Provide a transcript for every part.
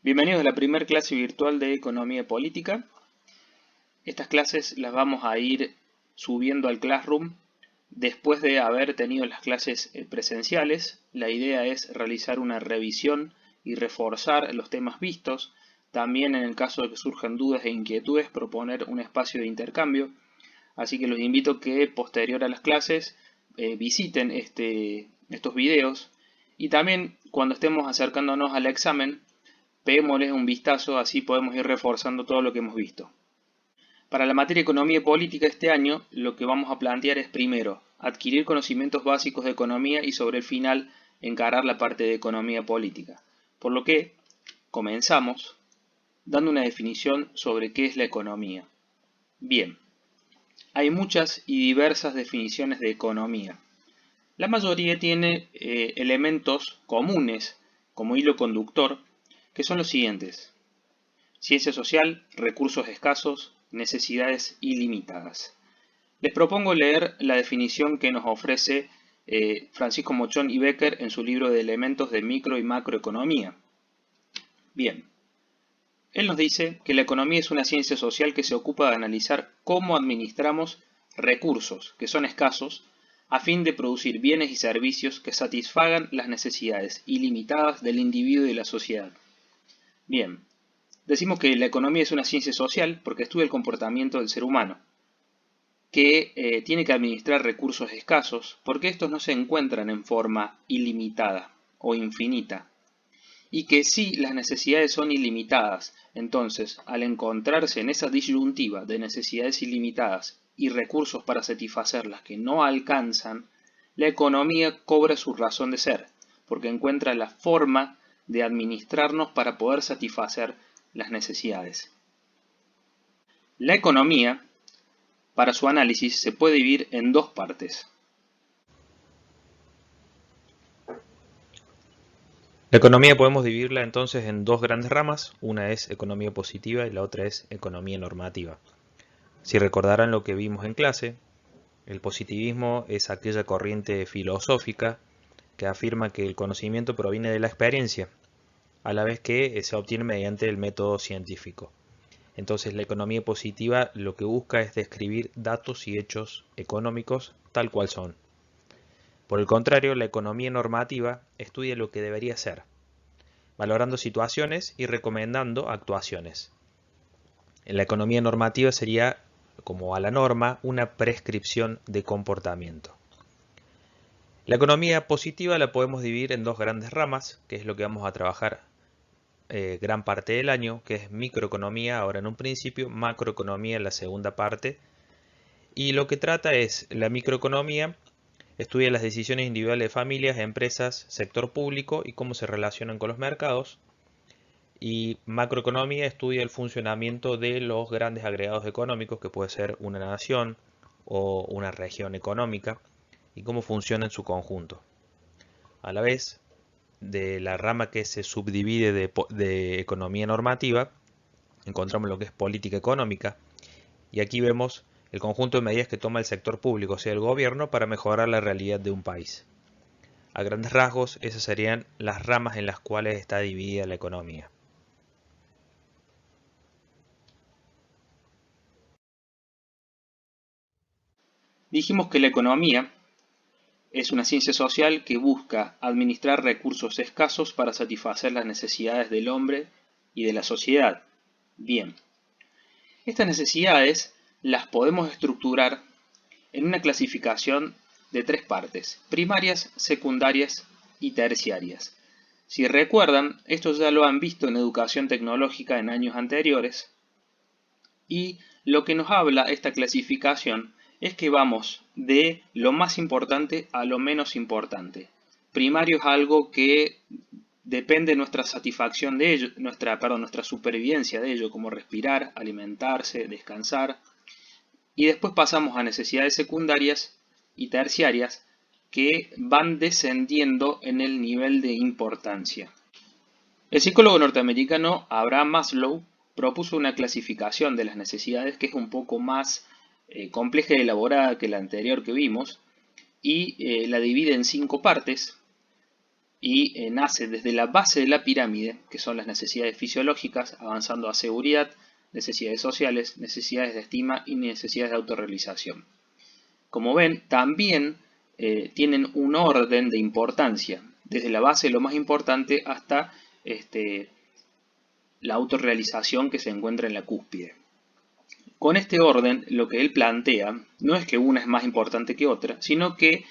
Bienvenidos a la primera clase virtual de Economía Política. Estas clases las vamos a ir subiendo al Classroom después de haber tenido las clases presenciales. La idea es realizar una revisión y reforzar los temas vistos. También, en el caso de que surjan dudas e inquietudes, proponer un espacio de intercambio. Así que los invito a que posterior a las clases visiten estos videos, y también cuando estemos acercándonos al examen peguémosles un vistazo, así podemos ir reforzando todo lo que hemos visto. Para la materia Economía y Política este año, lo que vamos a plantear es primero, adquirir conocimientos básicos de economía y sobre el final encarar la parte de Economía Política. Por lo que comenzamos dando una definición sobre qué es la economía. Bien, hay muchas y diversas definiciones de economía. La mayoría tiene elementos comunes como hilo conductor, que son los siguientes: ciencia social, recursos escasos, necesidades ilimitadas. Les propongo leer la definición que nos ofrece Francisco Mochón y Becker en su libro de Elementos de Micro y Macroeconomía. Bien, él nos dice que la economía es una ciencia social que se ocupa de analizar cómo administramos recursos, que son escasos, a fin de producir bienes y servicios que satisfagan las necesidades ilimitadas del individuo y de la sociedad. Bien, decimos que la economía es una ciencia social porque estudia el comportamiento del ser humano, que tiene que administrar recursos escasos porque estos no se encuentran en forma ilimitada o infinita, y que si las necesidades son ilimitadas, entonces al encontrarse en esa disyuntiva de necesidades ilimitadas y recursos para satisfacerlas que no alcanzan, la economía cobra su razón de ser, porque encuentra la forma de administrarnos para poder satisfacer las necesidades. La economía, para su análisis, se puede dividir en dos partes. La economía podemos dividirla entonces en dos grandes ramas, una es economía positiva y la otra es economía normativa. Si recordarán lo que vimos en clase, el positivismo es aquella corriente filosófica que afirma que el conocimiento proviene de la experiencia, a la vez que se obtiene mediante el método científico. Entonces la economía positiva lo que busca es describir datos y hechos económicos tal cual son. Por el contrario, la economía normativa estudia lo que debería ser, valorando situaciones y recomendando actuaciones. En la economía normativa sería, como a la norma, una prescripción de comportamiento. La economía positiva la podemos dividir en dos grandes ramas, que es lo que vamos a trabajar gran parte del año, que es microeconomía ahora en un principio, macroeconomía en la segunda parte. Y lo que trata es la microeconomía, estudia las decisiones individuales de familias, empresas, sector público y cómo se relacionan con los mercados. Y macroeconomía estudia el funcionamiento de los grandes agregados económicos, que puede ser una nación o una región económica, y cómo funciona en su conjunto. A la vez, de la rama que se subdivide de economía normativa, encontramos lo que es política económica, y aquí vemos el conjunto de medidas que toma el sector público, o sea, el gobierno, para mejorar la realidad de un país. A grandes rasgos, esas serían las ramas en las cuales está dividida la economía. Dijimos que la economía es una ciencia social que busca administrar recursos escasos para satisfacer las necesidades del hombre y de la sociedad. Bien, estas necesidades las podemos estructurar en una clasificación de tres partes: primarias, secundarias y terciarias. Si recuerdan, esto ya lo han visto en educación tecnológica en años anteriores, y lo que nos habla esta clasificación es que vamos de lo más importante a lo menos importante. Primario es algo que depende de nuestra satisfacción de ello, nuestra supervivencia de ello, como respirar, alimentarse, descansar. Y después pasamos a necesidades secundarias y terciarias, que van descendiendo en el nivel de importancia. El psicólogo norteamericano Abraham Maslow propuso una clasificación de las necesidades que es un poco más compleja y elaborada que la anterior que vimos, y la divide en 5 partes. y nace desde la base de la pirámide, que son las necesidades fisiológicas, avanzando a seguridad, necesidades sociales, necesidades de estima y necesidades de autorrealización. Como ven, también tienen un orden de importancia, desde la base de lo más importante hasta la autorrealización que se encuentra en la cúspide. Con este orden, lo que él plantea no es que una es más importante que otra, sino que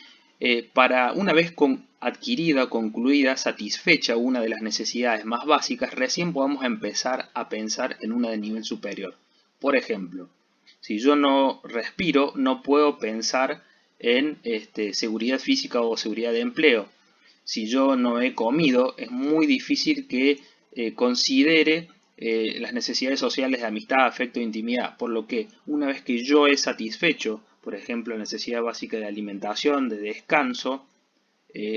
para una vez adquirida, concluida, satisfecha una de las necesidades más básicas, recién podemos empezar a pensar en una de nivel superior. Por ejemplo, si yo no respiro, no puedo pensar en seguridad física o seguridad de empleo. Si yo no he comido, es muy difícil que considere las necesidades sociales de amistad, afecto e intimidad. Por lo que una vez que yo he satisfecho, por ejemplo, la necesidad básica de alimentación, de descanso,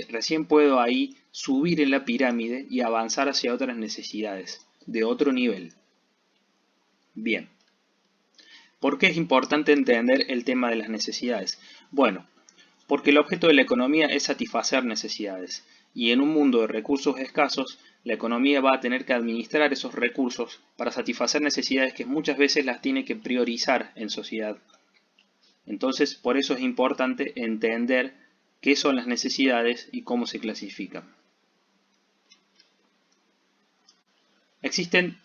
recién puedo ahí subir en la pirámide y avanzar hacia otras necesidades de otro nivel. Bien. ¿Por qué es importante entender el tema de las necesidades? Bueno, porque el objeto de la economía es satisfacer necesidades. Y en un mundo de recursos escasos, la economía va a tener que administrar esos recursos para satisfacer necesidades que muchas veces las tiene que priorizar en sociedad. Entonces, por eso es importante entender qué son las necesidades y cómo se clasifican. Existen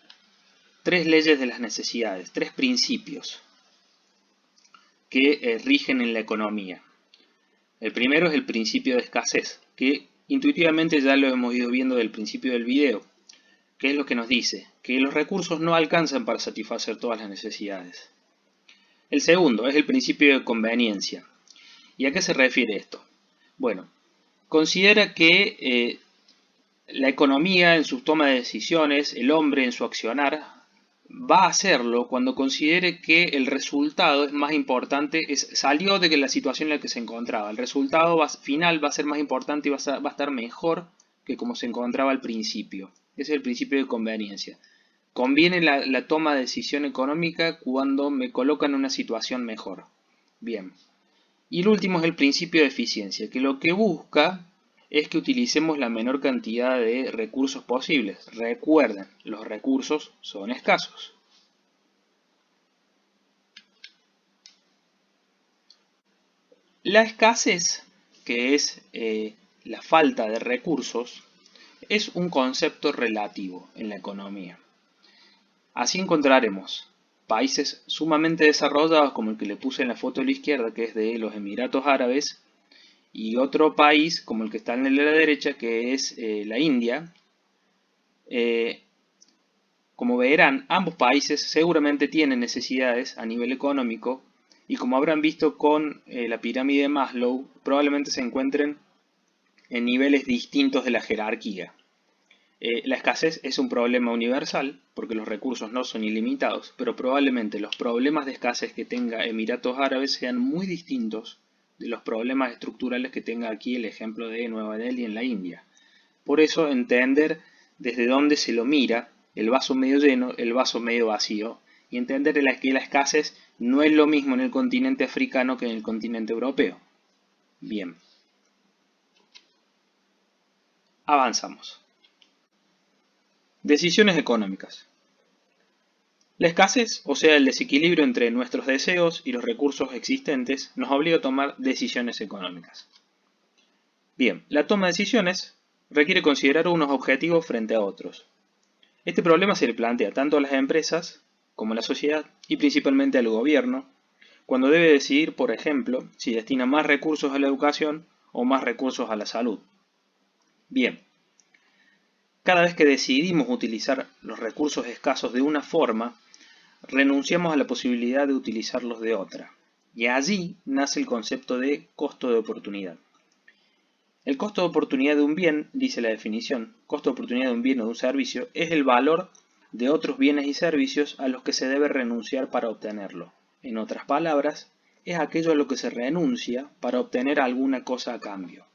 tres leyes de las necesidades, tres principios que rigen en la economía. El primero es el principio de escasez, que intuitivamente ya lo hemos ido viendo del principio del video, que es lo que nos dice que los recursos no alcanzan para satisfacer todas las necesidades. El segundo es el principio de conveniencia. ¿Y a qué se refiere esto? Bueno, considera que la economía en su toma de decisiones, el hombre en su accionar, va a hacerlo cuando considere que el resultado es más importante, salió de la situación en la que se encontraba. El resultado final va a ser más importante y va a estar mejor que como se encontraba al principio. Ese es el principio de conveniencia. Conviene la toma de decisión económica cuando me colocan en una situación mejor. Bien. Y el último es el principio de eficiencia, que lo que busca es que utilicemos la menor cantidad de recursos posibles. Recuerden, los recursos son escasos. La escasez, que es la falta de recursos, es un concepto relativo en la economía. Así encontraremos países sumamente desarrollados, como el que le puse en la foto a la izquierda, que es de los Emiratos Árabes, y otro país, como el que está en la derecha, que es la India. Como verán, ambos países seguramente tienen necesidades a nivel económico, y como habrán visto con la pirámide de Maslow, probablemente se encuentren en niveles distintos de la jerarquía. La escasez es un problema universal, porque los recursos no son ilimitados, pero probablemente los problemas de escasez que tenga Emiratos Árabes sean muy distintos de los problemas estructurales que tenga aquí el ejemplo de Nueva Delhi en la India. Por eso entender desde dónde se lo mira, el vaso medio lleno, el vaso medio vacío, y entender que la escasez no es lo mismo en el continente africano que en el continente europeo. Bien. Avanzamos. Decisiones económicas. La escasez, o sea, el desequilibrio entre nuestros deseos y los recursos existentes, nos obliga a tomar decisiones económicas. Bien, la toma de decisiones requiere considerar unos objetivos frente a otros. Este problema se le plantea tanto a las empresas como a la sociedad y principalmente al gobierno, cuando debe decidir, por ejemplo, si destina más recursos a la educación o más recursos a la salud. Bien, cada vez que decidimos utilizar los recursos escasos de una forma, renunciamos a la posibilidad de utilizarlos de otra. Y allí nace el concepto de costo de oportunidad. El costo de oportunidad de un bien, dice la definición, costo de oportunidad de un bien o de un servicio, es el valor de otros bienes y servicios a los que se debe renunciar para obtenerlo. En otras palabras, es aquello a lo que se renuncia para obtener alguna cosa a cambio.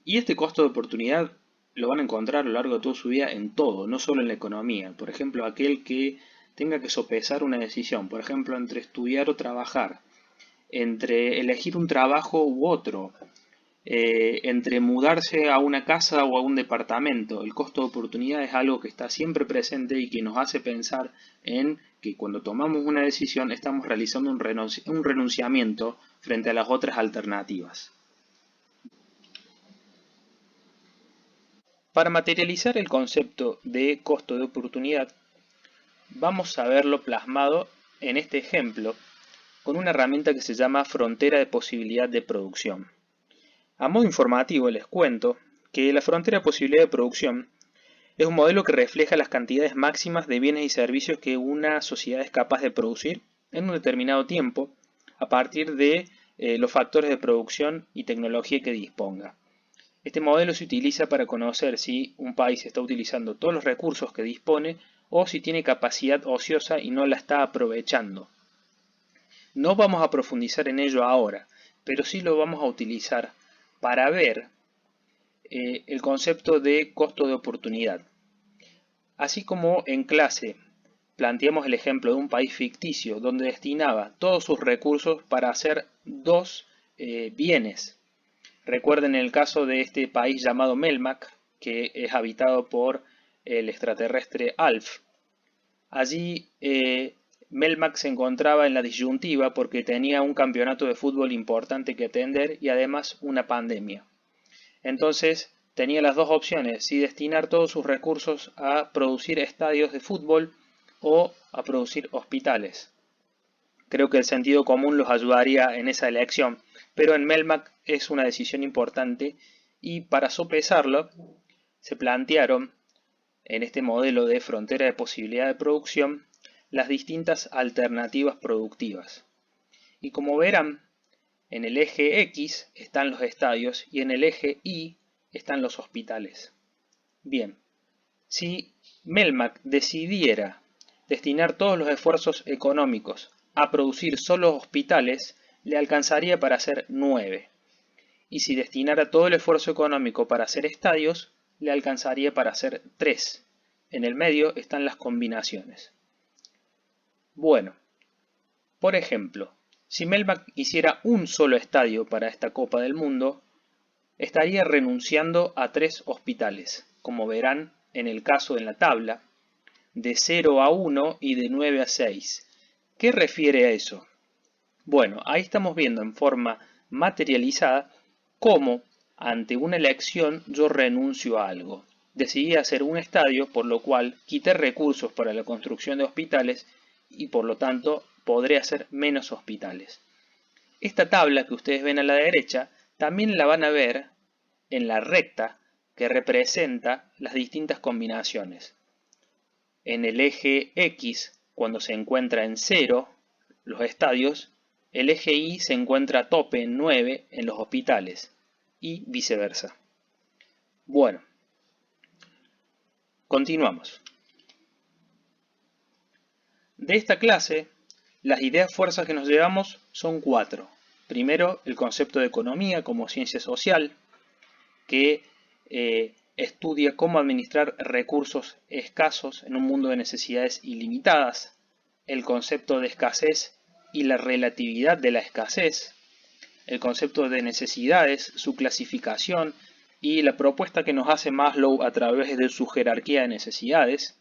Y este costo de oportunidad lo van a encontrar a lo largo de toda su vida en todo, no solo en la economía. Por ejemplo, aquel que tenga que sopesar una decisión, por ejemplo, entre estudiar o trabajar, entre elegir un trabajo u otro, entre mudarse a una casa o a un departamento. El costo de oportunidad es algo que está siempre presente y que nos hace pensar en que cuando tomamos una decisión estamos realizando un renunciamiento frente a las otras alternativas. Para materializar el concepto de costo de oportunidad, vamos a verlo plasmado en este ejemplo con una herramienta que se llama frontera de posibilidad de producción. A modo informativo les cuento que la frontera de posibilidad de producción es un modelo que refleja las cantidades máximas de bienes y servicios que una sociedad es capaz de producir en un determinado tiempo a partir de los factores de producción y tecnología que disponga. Este modelo se utiliza para conocer si un país está utilizando todos los recursos que dispone o si tiene capacidad ociosa y no la está aprovechando. No vamos a profundizar en ello ahora, pero sí lo vamos a utilizar para ver el concepto de costo de oportunidad. Así como en clase planteamos el ejemplo de un país ficticio donde destinaba todos sus recursos para hacer dos bienes. Recuerden el caso de este país llamado Melmac, que es habitado por el extraterrestre Alf. Allí Melmac se encontraba en la disyuntiva porque tenía un campeonato de fútbol importante que atender y además una pandemia. Entonces tenía las dos opciones, si destinar todos sus recursos a producir estadios de fútbol o a producir hospitales. Creo que el sentido común los ayudaría en esa elección, pero en Melmac es una decisión importante y para sopesarlo se plantearon en este modelo de frontera de posibilidad de producción las distintas alternativas productivas. Y como verán, en el eje X están los estadios y en el eje Y están los hospitales. Bien, si Melmac decidiera destinar todos los esfuerzos económicos a producir solo hospitales, le alcanzaría para hacer 9. Y si destinara todo el esfuerzo económico para hacer estadios, le alcanzaría para hacer 3. En el medio están las combinaciones. Bueno, por ejemplo, si Melmac hiciera un solo estadio para esta Copa del Mundo, estaría renunciando a 3 hospitales, como verán en el caso en la tabla, de 0 a 1 y de 9 a 6. ¿Qué refiere a eso? Bueno, ahí estamos viendo en forma materializada cómo ante una elección yo renuncio a algo. Decidí hacer un estadio, por lo cual quité recursos para la construcción de hospitales y por lo tanto podré hacer menos hospitales. Esta tabla que ustedes ven a la derecha también la van a ver en la recta que representa las distintas combinaciones. En el eje X, cuando se encuentra en 0 los estadios, el eje Y se encuentra a tope en 9 en los hospitales y viceversa. Bueno, continuamos. De esta clase, las ideas fuerzas que nos llevamos son 4. Primero, el concepto de economía como ciencia social, que estudia cómo administrar recursos escasos en un mundo de necesidades ilimitadas. El concepto de escasez y la relatividad de la escasez. El concepto de necesidades, su clasificación y la propuesta que nos hace Maslow a través de su jerarquía de necesidades.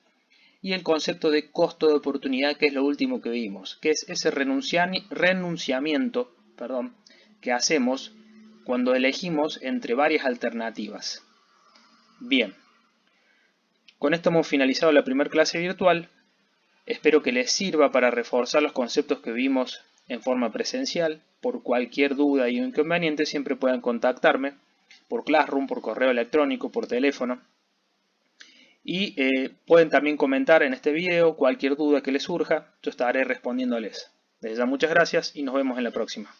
Y el concepto de costo de oportunidad, que es lo último que vimos, que es ese renunciamiento que hacemos cuando elegimos entre varias alternativas. Bien, con esto hemos finalizado la primera clase virtual. Espero que les sirva para reforzar los conceptos que vimos en forma presencial. Por cualquier duda y inconveniente siempre pueden contactarme por Classroom, por correo electrónico, por teléfono. Y pueden también comentar en este video cualquier duda que les surja, yo estaré respondiéndoles. Desde ya muchas gracias y nos vemos en la próxima.